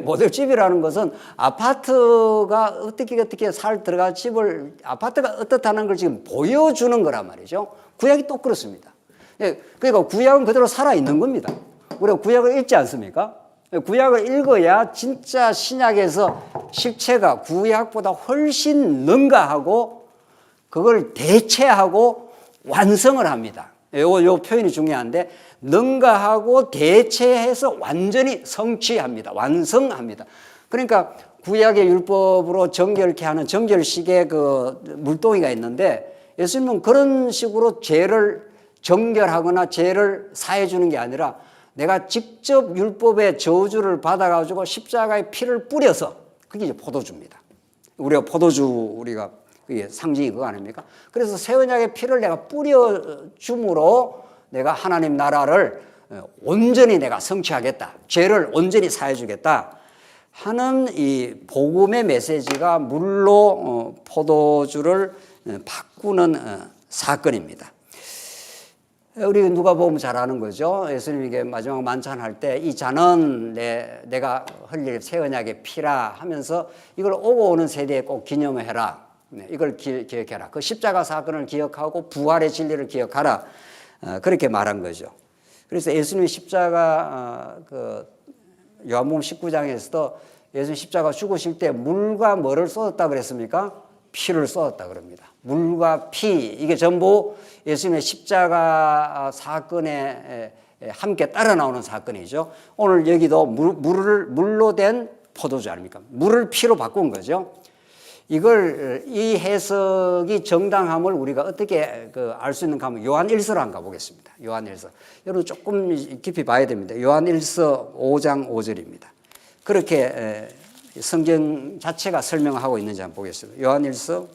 모델집이라는 것은 아파트가 어떻게 살 들어갈 집을 아파트가 어떻다는 걸 지금 보여주는 거란 말이죠. 구약이 또 그렇습니다. 그러니까 구약은 그대로 살아있는 겁니다. 우리가 구약을 읽지 않습니까? 구약을 읽어야 진짜 신약에서 실체가 구약보다 훨씬 능가하고 그걸 대체하고 완성을 합니다. 요 표현이 중요한데 능가하고 대체해서 완전히 성취합니다. 완성합니다. 그러니까 구약의 율법으로 정결케 하는 정결식의 그 물동이가 있는데 예수님은 그런 식으로 죄를 정결하거나 죄를 사해 주는 게 아니라 내가 직접 율법의 저주를 받아가지고 십자가의 피를 뿌려서 그게 이제 포도주입니다. 우리가 그게 상징이 그거 아닙니까? 그래서 새 언약의 피를 내가 뿌려줌으로 내가 하나님 나라를 온전히 내가 성취하겠다. 죄를 온전히 사해주겠다 하는 이 복음의 메시지가 물로 포도주를 바꾸는 사건입니다. 우리 누가복음 잘 아는 거죠. 예수님에게 마지막 만찬할 때 이 잔은 내가 흘릴 새 언약의 피라 하면서 이걸 오고 오는 세대에 꼭 기념해라. 이걸 기억해라. 그 십자가 사건을 기억하고 부활의 진리를 기억하라. 그렇게 말한 거죠. 그래서 예수님의 십자가 요한복음 19장에서도 예수님 십자가 죽으실 때 물과 뭐를 쏟았다 그랬습니까? 피를 쏟았다 그럽니다. 물과 피, 이게 전부 예수님의 십자가 사건에 함께 따라 나오는 사건이죠. 오늘 여기도 물로 된 포도주 아닙니까? 물을 피로 바꾼 거죠. 이 해석이 정당함을 우리가 어떻게 알 수 있는가 하면 요한일서로 한번 가보겠습니다. 요한일서. 여러분 조금 깊이 봐야 됩니다. 요한일서 5장 5절입니다. 그렇게 성경 자체가 설명하고 있는지 한번 보겠습니다. 요한일서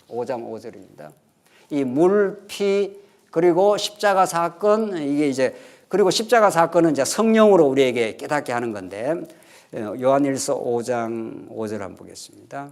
5장 5절입니다. 이 물, 피, 그리고 십자가 사건, 이게 이제, 그리고 십자가 사건은 이제 성령으로 우리에게 깨닫게 하는 건데, 요한일서 5장 5절 한번 보겠습니다.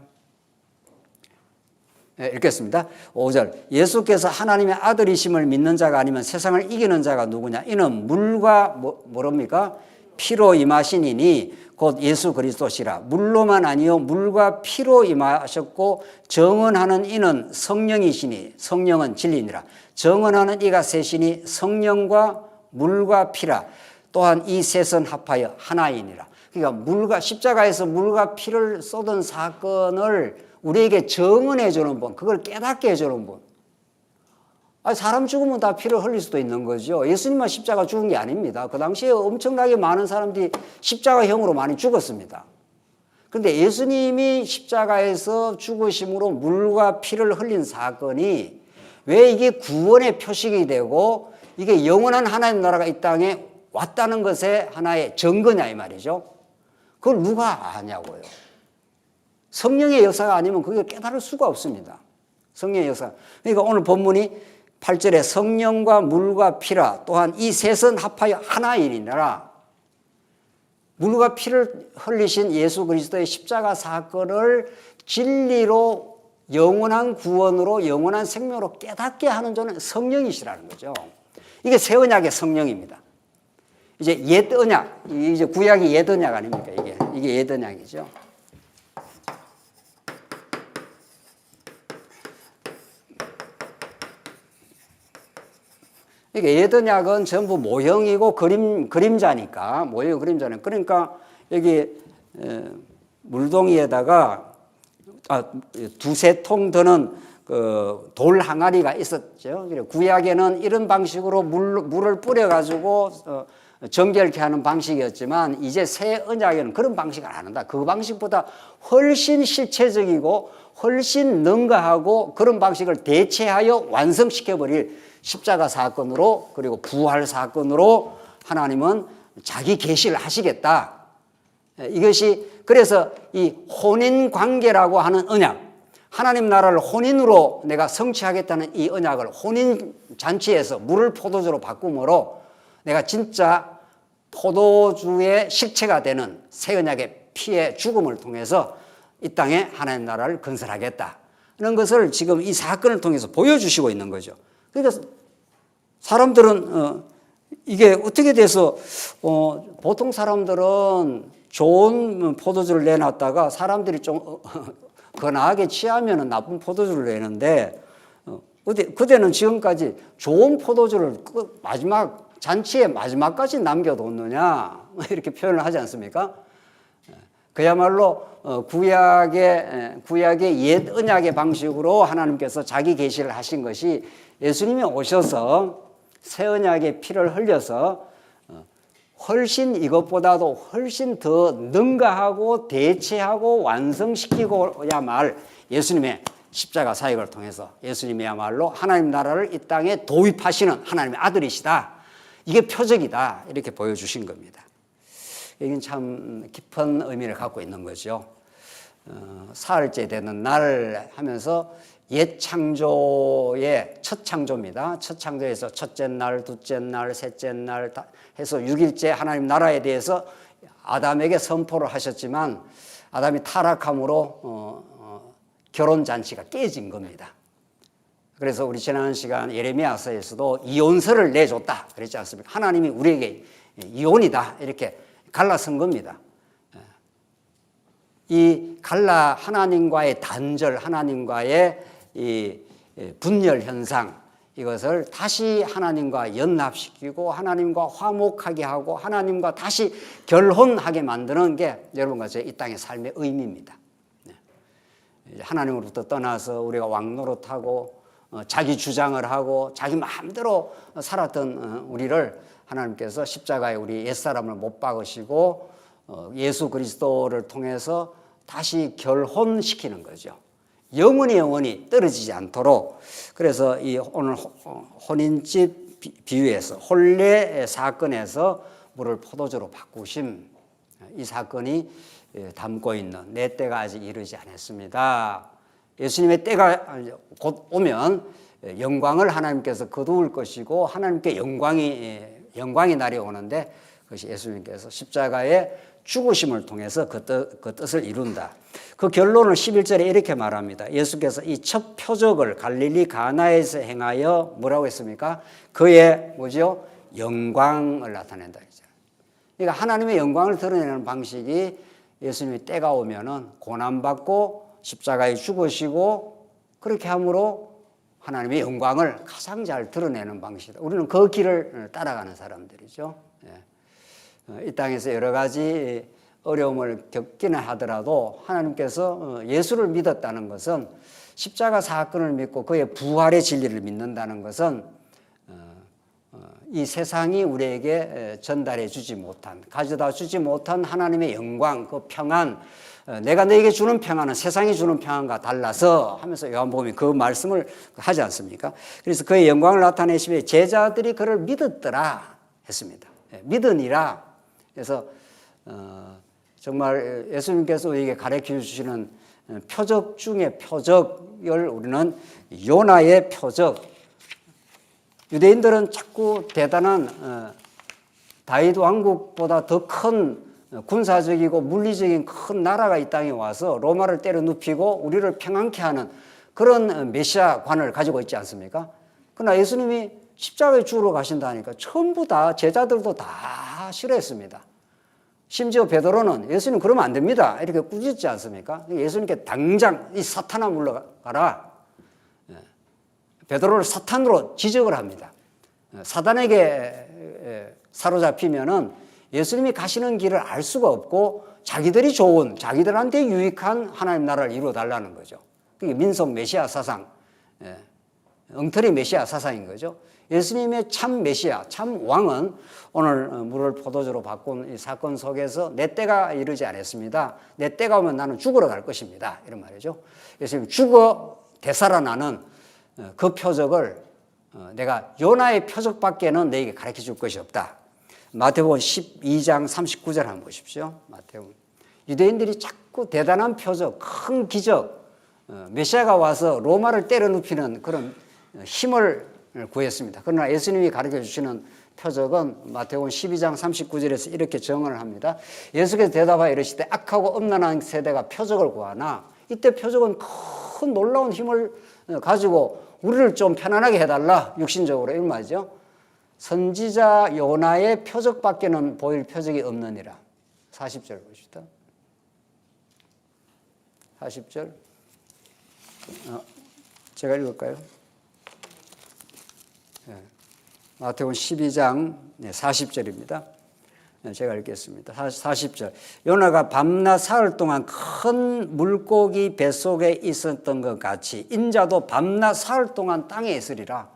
읽겠습니다. 5절. 예수께서 하나님의 아들이심을 믿는 자가 아니면 세상을 이기는 자가 누구냐? 이는 물과 뭐랍니까? 피로 임하시니니 곧 예수 그리스도시라. 물로만 아니요 물과 피로 임하셨고 정언하는 이는 성령이시니 성령은 진리니라. 정언하는 이가 셋이니 성령과 물과 피라. 또한 이 셋은 합하여 하나이니라. 그러니까 십자가에서 물과 피를 쏟은 사건을 우리에게 정언해 주는 분, 그걸 깨닫게 해주는 분. 사람 죽으면 다 피를 흘릴 수도 있는 거죠. 예수님만 십자가 죽은 게 아닙니다. 그 당시에 엄청나게 많은 사람들이 십자가형으로 많이 죽었습니다. 그런데 예수님이 십자가에서 죽으심으로 물과 피를 흘린 사건이 왜 이게 구원의 표식이 되고 이게 영원한 하나님 나라가 이 땅에 왔다는 것의 하나의 증거냐 이 말이죠. 그걸 누가 아냐고요. 성령의 역사가 아니면 그게 깨달을 수가 없습니다. 성령의 역사. 그러니까 오늘 본문이 8절에 성령과 물과 피라. 또한 이 셋은 합하여 하나이니라. 물과 피를 흘리신 예수 그리스도의 십자가 사건을 진리로 영원한 구원으로 영원한 생명으로 깨닫게 하는 자는 성령이시라는 거죠. 이게 새 언약의 성령입니다. 이제 옛 언약, 이제 구약이 옛 언약 아닙니까? 이게 옛 언약이죠. 이게 옛 언약은 전부 모형이고 그림자니까, 모형 그림자는. 그러니까 여기 물동이에다가 두세 통 드는 그 돌 항아리가 있었죠. 구약에는 이런 방식으로 물을 뿌려가지고 정결케 하는 방식이었지만 이제 새 언약에는 그런 방식을 안 한다. 그 방식보다 훨씬 실체적이고 훨씬 능가하고 그런 방식을 대체하여 완성시켜버릴 십자가 사건으로 그리고 부활 사건으로 하나님은 자기 계시를 하시겠다. 이것이 그래서 이 혼인 관계라고 하는 언약, 하나님 나라를 혼인으로 내가 성취하겠다는 이 언약을 혼인 잔치에서 물을 포도주로 바꿈으로 내가 진짜 포도주의 식체가 되는 새 언약의 피의 죽음을 통해서 이 땅에 하나님 나라를 건설하겠다 하는 것을 지금 이 사건을 통해서 보여주시고 있는 거죠. 그러니까 사람들은 이게 어떻게 돼서 보통 사람들은 좋은 포도주를 내놨다가 사람들이 좀 거나하게 취하면 나쁜 포도주를 내는데 그대는 지금까지 좋은 포도주를 마지막 잔치의 마지막까지 남겨뒀느냐 이렇게 표현을 하지 않습니까? 그야말로 구약의 옛 언약의 방식으로 하나님께서 자기 계시를 하신 것이 예수님이 오셔서 새 언약의 피를 흘려서 훨씬 이것보다도 훨씬 더 능가하고 대체하고 완성시키고야말 예수님의 십자가 사역을 통해서 예수님이야말로 하나님 나라를 이 땅에 도입하시는 하나님의 아들이시다. 이게 표적이다. 이렇게 보여주신 겁니다. 이건 참 깊은 의미를 갖고 있는 거죠. 사흘째 되는 날 하면서 옛 창조의 첫 창조입니다. 첫 창조에서 첫째 날, 둘째 날, 셋째 날 해서 6일째 하나님 나라에 대해서 아담에게 선포를 하셨지만 아담이 타락함으로 결혼잔치가 깨진 겁니다. 그래서 우리 지난 시간 예레미야서에서도 이혼서를 내줬다 그랬지 않습니까? 하나님이 우리에게 이혼이다 이렇게 갈라선 겁니다. 이 하나님과의 단절, 하나님과의 이 분열 현상, 이것을 다시 하나님과 연합시키고 하나님과 화목하게 하고 하나님과 다시 결혼하게 만드는 게 여러분과 제 이 땅의 삶의 의미입니다. 하나님으로부터 떠나서 우리가 왕노릇하고 자기 주장을 하고 자기 마음대로 살았던 우리를 하나님께서 십자가에 우리 옛사람을 못 박으시고 예수 그리스도를 통해서 다시 결혼시키는 거죠. 영원히 떨어지지 않도록. 그래서 이 오늘 혼인집 비유에서 혼례 사건에서 물을 포도주로 바꾸심, 이 사건이 담고 있는 내 때가 아직 이르지 않았습니다. 예수님의 때가 곧 오면 영광을 하나님께서 거두을 것이고 하나님께 영광의 날이 오는데 그것이 예수님께서 십자가의 죽으심을 통해서 그 뜻을 이룬다. 그 결론을 11절에 이렇게 말합니다. 예수께서 이 첫 표적을 갈릴리 가나에서 행하여 뭐라고 했습니까? 그의 뭐죠? 영광을 나타낸다. 그러니까 하나님의 영광을 드러내는 방식이 예수님이 때가 오면은 고난받고 십자가에 죽으시고 그렇게 함으로 하나님의 영광을 가장 잘 드러내는 방식이다. 우리는 그 길을 따라가는 사람들이죠. 이 땅에서 여러 가지 어려움을 겪기는 하더라도 하나님께서 예수를 믿었다는 것은 십자가 사건을 믿고 그의 부활의 진리를 믿는다는 것은 이 세상이 우리에게 전달해 주지 못한, 가져다 주지 못한 하나님의 영광, 그 평안, 내가 너에게 주는 평안은 세상이 주는 평안과 달라서 하면서 요한복음이 그 말씀을 하지 않습니까? 그래서 그의 영광을 나타내시며 제자들이 그를 믿었더라 했습니다. 믿으니라. 그래서 정말 예수님께서 우리에게 가르쳐 주시는 표적 중에 표적을 우리는 요나의 표적. 유대인들은 자꾸 대단한 다윗 왕국보다 더 큰 군사적이고 물리적인 큰 나라가 이 땅에 와서 로마를 때려 눕히고 우리를 평안케 하는 그런 메시아관을 가지고 있지 않습니까? 그러나 예수님이 십자가에 죽으러 가신다니까 전부 다 제자들도 다 싫어했습니다. 심지어 베드로는 예수님 그러면 안 됩니다 이렇게 꾸짖지 않습니까? 예수님께 당장 이 사탄아 물러가라. 베드로를 사탄으로 지적을 합니다. 사단에게 사로잡히면은 예수님이 가시는 길을 알 수가 없고 자기들이 좋은, 자기들한테 유익한 하나님 나라를 이루어 달라는 거죠. 그게 민속 메시아 사상, 엉터리 메시아 사상인 거죠. 예수님의 참 메시아, 참 왕은 오늘 물을 포도주로 바꾼 이 사건 속에서 내 때가 이르지 않았습니다. 내 때가 오면 나는 죽으러 갈 것입니다. 이런 말이죠. 예수님 죽어 되살아나는 그 표적을 내가 요나의 표적밖에는 너에게 가르쳐 줄 것이 없다. 마태복음 12장 39절 한번 보십시오. 마태복음. 유대인들이 자꾸 대단한 표적, 큰 기적, 메시아가 와서 로마를 때려 눕히는 그런 힘을 구했습니다. 그러나 예수님이 가르쳐 주시는 표적은 마태복음 12장 39절에서 이렇게 정언을 합니다. 예수께서 대답하여 이르시되 악하고 음란한 세대가 표적을 구하나 이때 표적은 큰 놀라운 힘을 가지고 우리를 좀 편안하게 해달라. 육신적으로 이런 말이죠. 선지자 요나의 표적밖에는 보일 표적이 없느니라. 40절 보십시다. 40절. 제가 읽을까요? 마태복음 12장 40절입니다. 제가 읽겠습니다. 40절. 요나가 밤낮 사흘 동안 큰 물고기 뱃속에 있었던 것 같이 인자도 밤낮 사흘 동안 땅에 있으리라.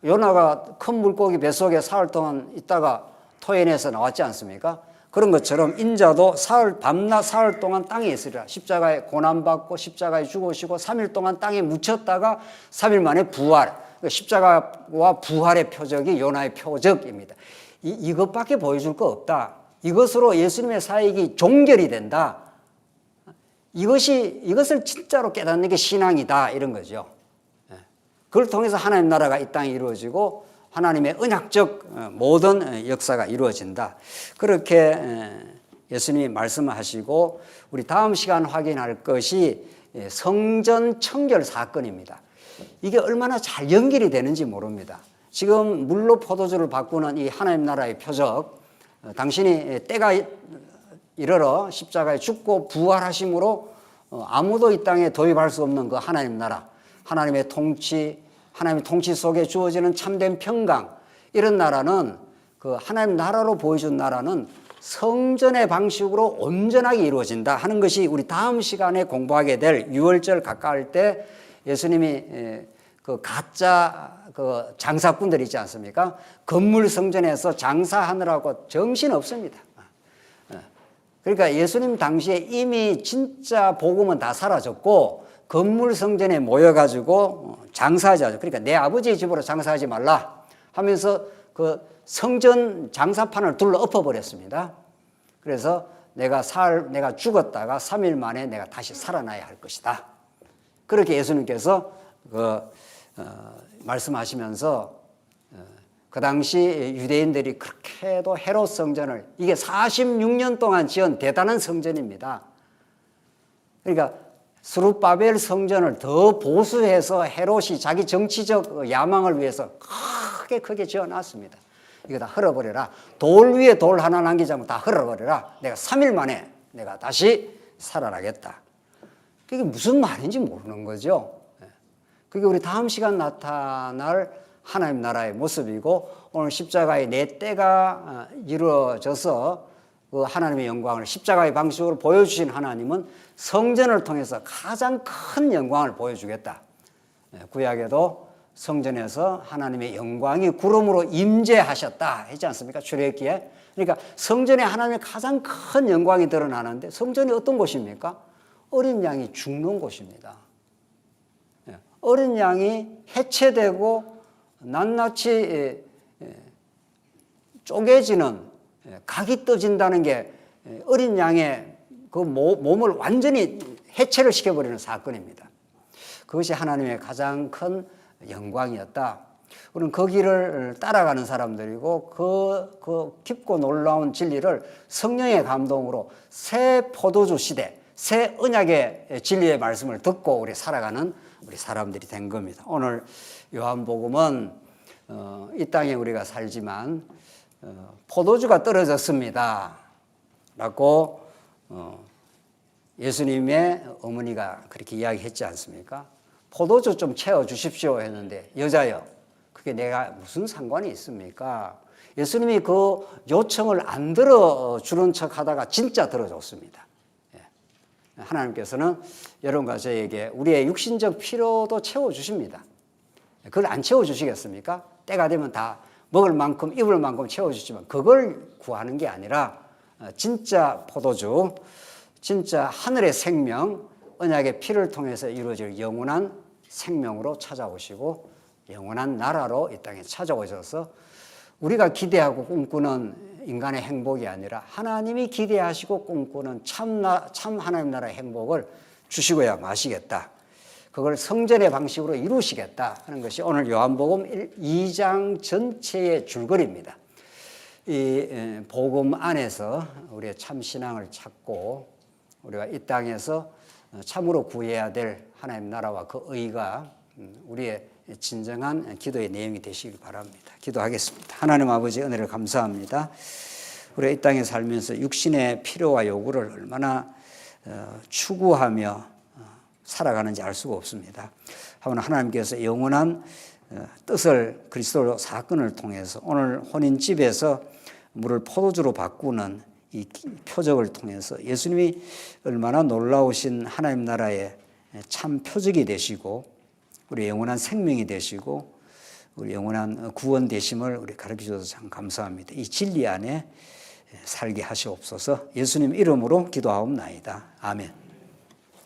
요나가 큰 물고기 뱃속에 사흘 동안 있다가 토해내서 나왔지 않습니까? 그런 것처럼 인자도 밤낮 사흘 동안 땅에 있으리라. 십자가에 고난받고 십자가에 죽으시고 3일 동안 땅에 묻혔다가 3일 만에 부활. 십자가와 부활의 표적이 요나의 표적입니다. 이것밖에 보여줄 거 없다. 이것으로 예수님의 사역이 종결이 된다. 이것을 진짜로 깨닫는 게 신앙이다. 이런 거죠. 그걸 통해서 하나님 나라가 이 땅에 이루어지고 하나님의 언약적 모든 역사가 이루어진다. 그렇게 예수님이 말씀하시고 우리 다음 시간 확인할 것이 성전 청결 사건입니다. 이게 얼마나 잘 연결이 되는지 모릅니다. 지금 물로 포도주를 바꾸는 이 하나님 나라의 표적, 당신이 때가 이르러 십자가에 죽고 부활하심으로 아무도 이 땅에 도입할 수 없는 그 하나님 나라, 하나님의 통치 속에 주어지는 참된 평강, 이런 나라는 그 하나님 나라로 보여준 나라는 성전의 방식으로 온전하게 이루어진다 하는 것이 우리 다음 시간에 공부하게 될 6월절 가까울 때 예수님이 그 가짜 그 장사꾼들 있지 않습니까? 건물 성전에서 장사하느라고 정신 없습니다. 그러니까 예수님 당시에 이미 진짜 복음은 다 사라졌고 건물 성전에 모여가지고 장사하자. 그러니까 내 아버지의 집으로 장사하지 말라 하면서 그 성전 장사판을 둘러 엎어버렸습니다. 그래서 내가 죽었다가 3일 만에 내가 다시 살아나야 할 것이다. 그렇게 예수님께서 말씀하시면서 그 당시 유대인들이 그렇게도 헤롯 성전을, 이게 46년 동안 지은 대단한 성전입니다. 그러니까 스룹바벨 성전을 더 보수해서 헤롯이 자기 정치적 야망을 위해서 크게 지어놨습니다. 이거 다 헐어버려라. 돌 위에 돌 하나 남기지 않고 다 헐어버려라. 내가 3일 만에 내가 다시 살아나겠다. 그게 무슨 말인지 모르는 거죠. 그게 우리 다음 시간 나타날 하나님 나라의 모습이고, 오늘 십자가의 내 때가 이루어져서 그 하나님의 영광을 십자가의 방식으로 보여주신 하나님은 성전을 통해서 가장 큰 영광을 보여주겠다. 구약에도 성전에서 하나님의 영광이 구름으로 임재하셨다 했지 않습니까? 출애굽기에. 그러니까 성전에 하나님의 가장 큰 영광이 드러나는데, 성전이 어떤 곳입니까? 어린 양이 죽는 곳입니다. 어린 양이 해체되고 낱낱이 쪼개지는, 각이 떠진다는 게 어린 양의 그 몸을 완전히 해체를 시켜버리는 사건입니다. 그것이 하나님의 가장 큰 영광이었다. 우리는 그 길을 따라가는 사람들이고, 그 깊고 놀라운 진리를 성령의 감동으로 새 포도주 시대, 새 언약의 진리의 말씀을 듣고 우리 살아가는 우리 사람들이 된 겁니다. 오늘 요한복음은 이 땅에 우리가 살지만 포도주가 떨어졌습니다 라고 예수님의 어머니가 그렇게 이야기했지 않습니까? 포도주 좀 채워주십시오 했는데, 여자여, 그게 내가 무슨 상관이 있습니까? 예수님이 그 요청을 안 들어주는 척 하다가 진짜 들어줬습니다. 하나님께서는 여러분과 저에게 우리의 육신적 필요도 채워주십니다. 그걸 안 채워주시겠습니까? 때가 되면 다 먹을 만큼 입을 만큼 채워주시지만, 그걸 구하는 게 아니라 진짜 포도주, 진짜 하늘의 생명, 언약의 피를 통해서 이루어질 영원한 생명으로 찾아오시고 영원한 나라로 이 땅에 찾아오셔서 우리가 기대하고 꿈꾸는 인간의 행복이 아니라 하나님이 기대하시고 꿈꾸는 참 하나님 나라의 행복을 주시고야 마시겠다. 그걸 성전의 방식으로 이루시겠다 하는 것이 오늘 요한복음 2장 전체의 줄거리입니다. 이 복음 안에서 우리의 참 신앙을 찾고 우리가 이 땅에서 참으로 구해야 될 하나님 나라와 그 의가 우리의 진정한 기도의 내용이 되시길 바랍니다. 기도하겠습니다. 하나님 아버지, 은혜를 감사합니다. 우리가 이 땅에 살면서 육신의 필요와 요구를 얼마나 추구하며 살아가는지 알 수가 없습니다. 하오나 하나님께서 영원한 뜻을 그리스도 사건을 통해서 오늘 혼인집에서 물을 포도주로 바꾸는 이 표적을 통해서 예수님이 얼마나 놀라우신 하나님 나라의 참 표적이 되시고 우리 영원한 생명이 되시고 우리 영원한 구원 되심을 우리 가르쳐 주셔서 참 감사합니다. 이 진리 안에 살게 하시옵소서. 예수님 이름으로 기도하옵나이다. 아멘.